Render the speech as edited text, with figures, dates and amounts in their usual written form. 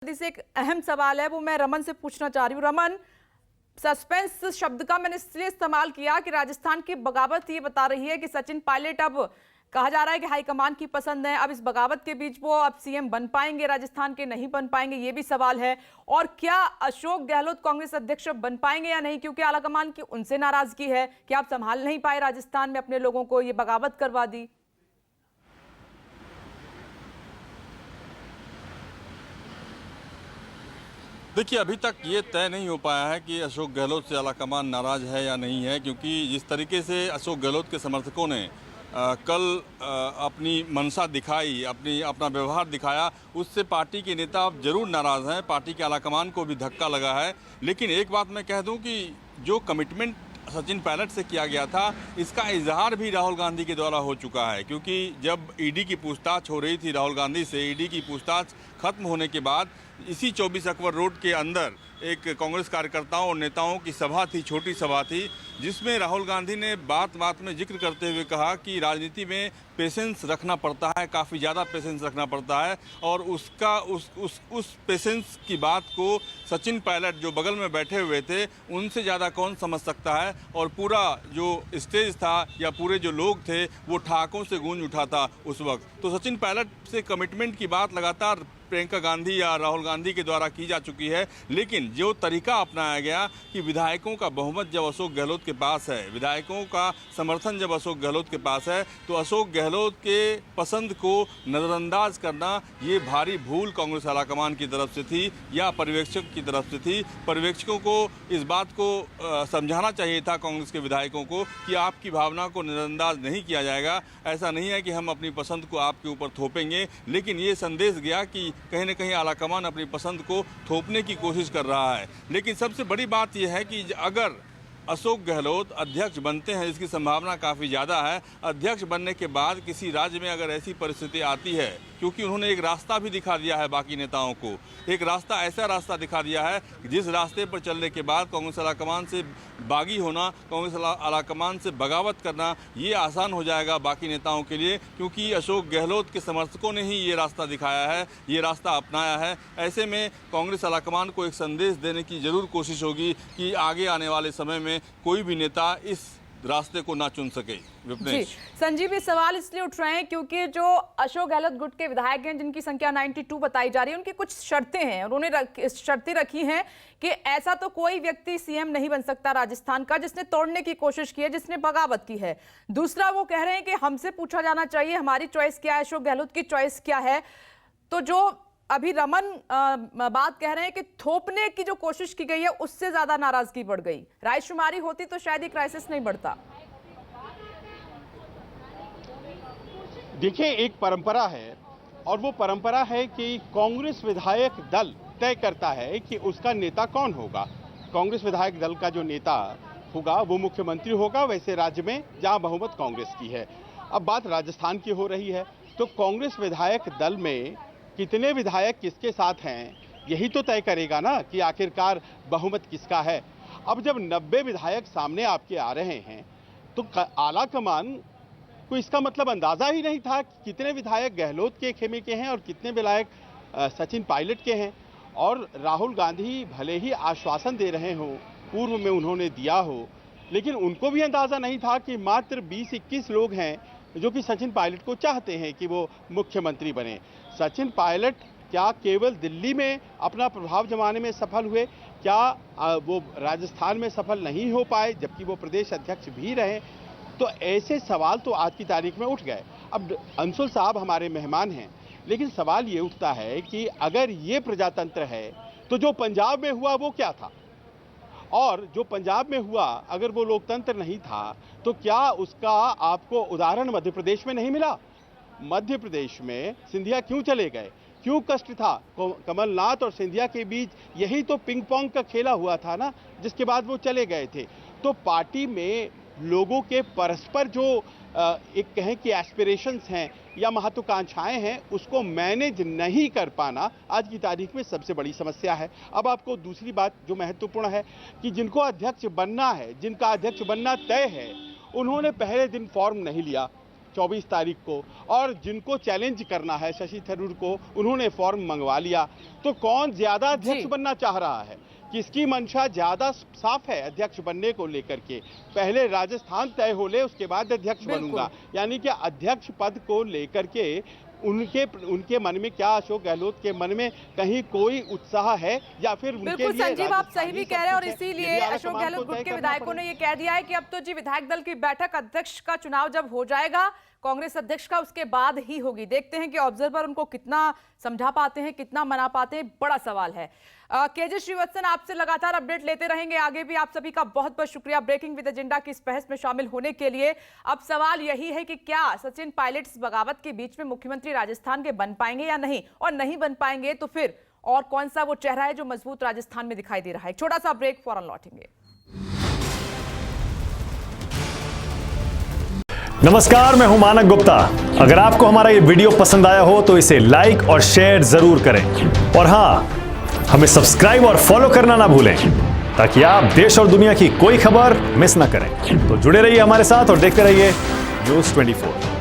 से एक अहम सवाल है वो मैं रमन से पूछना चाह रही हूँ। रमन, सस्पेंस शब्द का मैंने इसलिए इस्तेमाल किया कि राजस्थान की बगावत ये बता रही है कि सचिन पायलट अब कहा जा रहा है कि हाईकमान की पसंद है। अब इस बगावत के बीच वो अब सीएम बन पाएंगे राजस्थान के, नहीं बन पाएंगे, ये भी सवाल है। और क्या अशोक गहलोत कांग्रेस अध्यक्ष बन पाएंगे या नहीं, क्योंकि आलाकमान की उनसे नाराजगी है कि आप संभाल नहीं पाए राजस्थान में अपने लोगों को, ये बगावत करवा दी। देखिए, अभी तक ये तय नहीं हो पाया है कि अशोक गहलोत से आलाकमान नाराज है या नहीं है, क्योंकि जिस तरीके से अशोक गहलोत के समर्थकों ने कल अपनी मंशा दिखाई, अपना व्यवहार दिखाया, उससे पार्टी के नेता अब जरूर नाराज हैं। पार्टी के आलाकमान को भी धक्का लगा है। लेकिन एक बात मैं कह दूं कि जो कमिटमेंट सचिन पायलट से किया गया था, इसका इजहार भी राहुल गांधी के द्वारा हो चुका है। क्योंकि जब ईडी की पूछताछ हो रही थी राहुल गांधी से, ईडी की पूछताछ खत्म होने के बाद इसी 24 अकबर रोड के अंदर एक कांग्रेस कार्यकर्ताओं और नेताओं की सभा थी, छोटी सभा थी, जिसमें राहुल गांधी ने बात बात में जिक्र करते हुए कहा कि राजनीति में पेशेंस रखना पड़ता है, काफ़ी ज़्यादा पेशेंस रखना पड़ता है। और उस पेशेंस की बात को सचिन पायलट जो बगल में बैठे हुए थे, उनसे ज़्यादा कौन समझ सकता है। और पूरा जो स्टेज था या पूरे जो लोग थे, वो ठहाकों से गूंज उठा था उस वक्त। तो सचिन पायलट से कमिटमेंट की बात लगातार प्रियंका गांधी या राहुल गांधी के द्वारा की जा चुकी है। लेकिन जो तरीका अपनाया गया कि विधायकों का बहुमत जब अशोक गहलोत के पास है, विधायकों का समर्थन जब अशोक गहलोत के पास है, तो अशोक गहलोत के पसंद को नज़रअंदाज करना ये भारी भूल कांग्रेस आलाकमान की तरफ से थी या पर्यवेक्षक की तरफ से थी। पर्यवेक्षकों को इस बात को समझाना चाहिए था कांग्रेस के विधायकों को कि आपकी भावना को नज़रअंदाज नहीं किया जाएगा। ऐसा नहीं है कि हम अपनी पसंद को आपके ऊपर थोपेंगे। लेकिन ये संदेश गया कि कहीं न कहीं आलाकमान अपनी पसंद को थोपने की कोशिश कर रहा है। लेकिन सबसे बड़ी बात यह है कि अगर अशोक गहलोत अध्यक्ष बनते हैं, इसकी संभावना काफ़ी ज़्यादा है। अध्यक्ष बनने के बाद किसी राज्य में अगर ऐसी परिस्थिति आती है, क्योंकि उन्होंने एक रास्ता भी दिखा दिया है बाकी नेताओं को, एक रास्ता, ऐसा रास्ता दिखा दिया है जिस रास्ते पर चलने के बाद कांग्रेस आलाकमान से बागी होना, कांग्रेस आलाकमान से बगावत करना, ये आसान हो जाएगा बाकी नेताओं के लिए। क्योंकि अशोक गहलोत के समर्थकों ने ही ये रास्ता दिखाया है, ये रास्ता अपनाया है। ऐसे में कांग्रेस आलाकमान को एक संदेश देने की जरूर कोशिश होगी कि आगे आने वाले समय में कोई भी नेता इस रास्ते को ना चुन सके। जी संजीव, ये सवाल इसलिए उठ रहे हैं क्योंकि जो अशोक गहलोत गुट के विधायक हैं, जिनकी संख्या 92 बताई जा रही है, उनकी कुछ शर्तें हैं। उन्होंने शर्तें रखी हैं कि ऐसा तो कोई व्यक्ति सीएम नहीं बन सकता राजस्थान का जिसने तोड़ने की कोशिश की है, जिसने बगावत की है। दूसरा, वो कह रहे हैं कि हमसे पूछा जाना चाहिए हमारी चॉइस क्या है, अशोक गहलोत की चॉइस क्या है। तो जो अभी रमन बात कह रहे हैं कि थोपने की जो कोशिश की गई है, उससे ज्यादा नाराजगी बढ़ गई। रायशुमारी होती तो शायद ये क्राइसिस नहीं बढ़ता। देखिए, एक परंपरा है और वो परंपरा है कि कांग्रेस विधायक दल तय करता है कि उसका नेता कौन होगा। कांग्रेस विधायक दल का जो नेता होगा वो मुख्यमंत्री होगा, वैसे राज्य में जहां बहुमत कांग्रेस की है। अब बात राजस्थान की हो रही है, तो कांग्रेस विधायक दल में कितने विधायक किसके साथ हैं, यही तो तय करेगा ना कि आखिरकार बहुमत किसका है। अब जब 90 विधायक सामने आपके आ रहे हैं, तो आलाकमान को इसका मतलब अंदाजा ही नहीं था कि कितने विधायक गहलोत के खेमे के हैं और कितने विधायक सचिन पायलट के हैं। और राहुल गांधी भले ही आश्वासन दे रहे हो, पूर्व में उन्होंने दिया हो, लेकिन उनको भी अंदाजा नहीं था कि मात्र 20-21 लोग हैं जो कि सचिन पायलट को चाहते हैं कि वो मुख्यमंत्री बने। सचिन पायलट क्या केवल दिल्ली में अपना प्रभाव जमाने में सफल हुए, क्या वो राजस्थान में सफल नहीं हो पाए जबकि वो प्रदेश अध्यक्ष भी रहे? तो ऐसे सवाल तो आज की तारीख में उठ गए। अब अंशुल साहब हमारे मेहमान हैं, लेकिन सवाल ये उठता है कि अगर ये प्रजातंत्र है तो जो पंजाब में हुआ वो क्या था, और जो पंजाब में हुआ अगर वो लोकतंत्र नहीं था तो क्या उसका आपको उदाहरण मध्य प्रदेश में नहीं मिला? मध्य प्रदेश में सिंधिया क्यों चले गए, क्यों कष्ट था? कमलनाथ और सिंधिया के बीच यही तो पिंग पोंग का खेला हुआ था ना, जिसके बाद वो चले गए थे। तो पार्टी में लोगों के परस्पर जो एक कहें कि एस्पिरेशंस हैं या महत्वाकांक्षाएं हैं, उसको मैनेज नहीं कर पाना आज की तारीख में सबसे बड़ी समस्या है। अब आपको दूसरी बात जो महत्वपूर्ण है कि जिनको अध्यक्ष बनना है, जिनका अध्यक्ष बनना तय है, उन्होंने पहले दिन फॉर्म नहीं लिया, 24 तारीख को, और जिनको चैलेंज करना है शशि थरूर को, उन्होंने फॉर्म मंगवा लिया। तो कौन ज्यादा अध्यक्ष बनना चाह रहा है, किसकी मंशा ज्यादा साफ है अध्यक्ष बनने को लेकर के? पहले राजस्थान तय हो ले, उसके बाद अध्यक्ष बनूंगा, यानी कि अध्यक्ष पद को लेकर के उनके मन में क्या, अशोक गहलोत के मन में कहीं कोई उत्साह है या फिर उनके बिल्कुल लिए संजीव, आप सही भी कह रहे हैं, और सब कुछ है, इसीलिए यदि अशोक आलाकमान गहलोत को गुट तय के करना विधायकों ने पड़े। ये कह दिया है कि अब तो जी विधायक दल की बैठक अध्यक्ष का चुनाव जब हो जाएगा कांग्रेस अध्यक्ष का, उसके बाद ही होगी। देखते हैं कि ऑब्जर्वर उनको कितना समझा पाते हैं, कितना मना पाते हैं, बड़ा सवाल है। केजे श्रीवत्सन, आपसे लगातार अपडेट लेते रहेंगे आगे भी। आप सभी का बहुत बहुत शुक्रिया ब्रेकिंग विद एजेंडा की इस बहस में शामिल होने के लिए। अब सवाल यही है कि क्या सचिन पायलट इस बगावत के बीच में मुख्यमंत्री राजस्थान के बन पाएंगे या नहीं, और नहीं बन पाएंगे तो फिर और कौन सा वो चेहरा है जो मजबूत राजस्थान में दिखाई दे रहा है। छोटा सा ब्रेक, फौरन लौटेंगे। नमस्कार, मैं हूं मानक गुप्ता। अगर आपको हमारा ये वीडियो पसंद आया हो तो इसे लाइक और शेयर जरूर करें, और हां, हमें सब्सक्राइब और फॉलो करना ना भूलें ताकि आप देश और दुनिया की कोई खबर मिस ना करें। तो जुड़े रहिए हमारे साथ और देखते रहिए न्यूज़ 24।